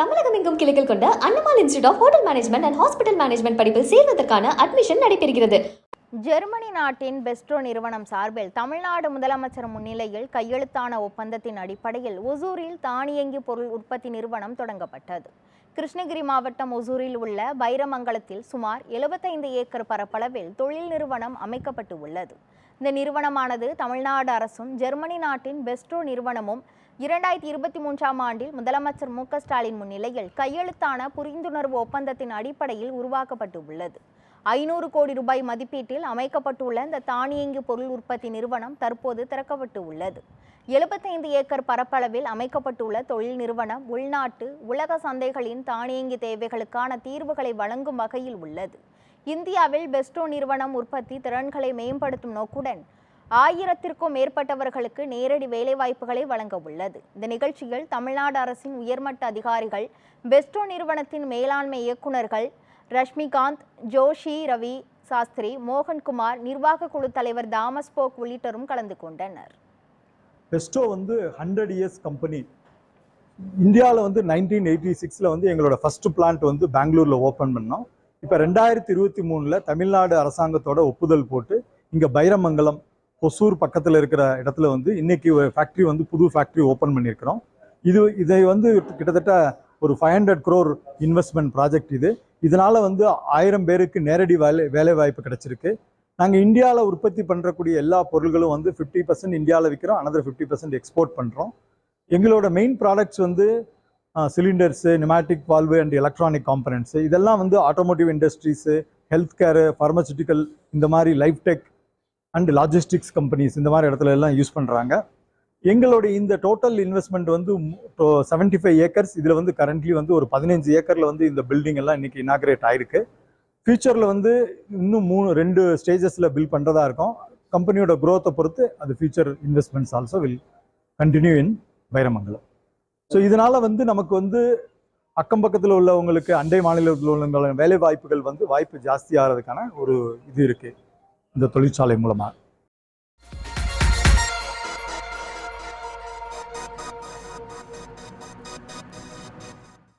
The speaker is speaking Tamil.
தமிழகம் எங்கும் கிளைகள் கொண்ட Annamalai institute of hotel management and hospital management படிப்பில் சேர்வதற்கான அட்மிஷன் நடைபெறுகிறது. ஜெர்மனி நாட்டின் பெஸ்ட்ரோ நிறுவனம் சார்பில் தமிழ்நாடு முதலமைச்சர் முன்னிலையில் கையெழுத்தான ஒப்பந்தத்தின் அடிப்படையில் ஒசூரில் தானியங்கி பொருள் உற்பத்தி நிறுவனம் தொடங்கப்பட்டது. கிருஷ்ணகிரி மாவட்டம் ஒசூரில் உள்ள பைரமங்கலத்தில் சுமார் 75 ஏக்கர் பரப்பளவில் தொழில் நிறுவனம் அமைக்கப்பட்டு உள்ளது. இந்த நிறுவனமானது தமிழ்நாடு அரசும் ஜெர்மனி நாட்டின் பெஸ்ட்ரோ நிறுவனமும் 2023ஆம் ஆண்டில் முதலமைச்சர் மு க ஸ்டாலின் முன்னிலையில் கையெழுத்தான புரிந்துணர்வு ஒப்பந்தத்தின் அடிப்படையில் உருவாக்கப்பட்டு உள்ளது. 500 கோடி ரூபாய் மதிப்பீட்டில் அமைக்கப்பட்டுள்ள இந்த தானியங்கி பொருள் உற்பத்தி நிறுவனம் தற்போது திறக்கப்பட்டு உள்ளது. 75 ஏக்கர் பரப்பளவில் அமைக்கப்பட்டுள்ள தொழில் நிறுவனம் உள்நாட்டு உலக சந்தைகளின் தானியங்கி தேவைகளுக்கான தீர்வுகளை வழங்கும் வகையில் உள்ளது. இந்தியாவில் பெஸ்ட்ரோ நிறுவனம் உற்பத்தி திறன்களை மேம்படுத்தும் நோக்குடன் 1000க்கும் மேற்பட்டவர்களுக்கு நேரடி வேலைவாய்ப்புகளை வழங்க உள்ளது. இந்த நிகழ்ச்சியில் தமிழ்நாடு அரசின் உயர்மட்ட அதிகாரிகள், பெஸ்ட்ரோ நிறுவனத்தின் மேலாண்மை இயக்குநர்கள் ரஷ்மிகாந்த், ஜோஷி, ரவி சாஸ்திரி, மோகன்குமார், நிர்வாக குழு தலைவர் தாமஸ் போக் உள்ளிட்டோரும் கலந்து கொண்டனர். பெஸ்ட்ரோ 100 இயர்ஸ் கம்பெனி. இந்தியாவில் 1986 எங்களோட ஃபர்ஸ்ட் பிளான்ட் பெங்களூர்ல ஓப்பன் பண்ணோம். இப்போ 2023 தமிழ்நாடு அரசாங்கத்தோட ஒப்புதல் போட்டு இங்கே பைரமங்கலம் ஒசூர் பக்கத்தில் இருக்கிற இடத்துல இன்னைக்கு ஃபேக்ட்ரி புது ஃபேக்ட்ரி ஓப்பன் பண்ணியிருக்கிறோம். இதை கிட்டத்தட்ட ஒரு 500 crore இன்வெஸ்ட்மெண்ட் ப்ராஜெக்ட். இதனால 1000 பேருக்கு நேரடி வேலை வாய்ப்பு கிடைச்சிருக்கு. நாங்கள் இந்தியாவில் உற்பத்தி பண்ணுறக்கூடிய எல்லா பொருள்களும் 50% இந்தியாவில் விற்கிறோம், another 50% எக்ஸ்போர்ட் பண்ணுறோம். எங்களோட main products cylinders, pneumatic valve and electronic components. இதெல்லாம் automotive industries, health care, pharmaceutical, இந்த மாதிரி life tech and logistics companies இந்த மாதிரி இடத்துல எல்லாம் யூஸ் பண்ணுறாங்க. எங்களுடைய இந்த டோட்டல் இன்வெஸ்ட்மெண்ட் 75 ஏக்கர்ஸ். இதில் கரண்ட்லி ஒரு 15 ஏக்கரில் இந்த பில்டிங் எல்லாம் இன்னைக்கு இனாகிரேட் ஆயிருக்கு. ஃபியூச்சரில் இன்னும் 2 ஸ்டேஜஸில் பில்ட் பண்ணுறதா இருக்கும். கம்பெனியோட க்ரோத்தை பொறுத்து அது future investments also will continue in Pairamangalam. So இதனால நமக்கு அக்கம் பக்கத்தில் உள்ளவங்களுக்கு, அண்டை மாநிலத்தில் உள்ளவங்க வேலை வாய்ப்புகள் வாய்ப்பு ஜாஸ்தி ஆகிறதுக்கான ஒரு இது இருக்குது இந்த தொழிற்சாலை மூலமாக.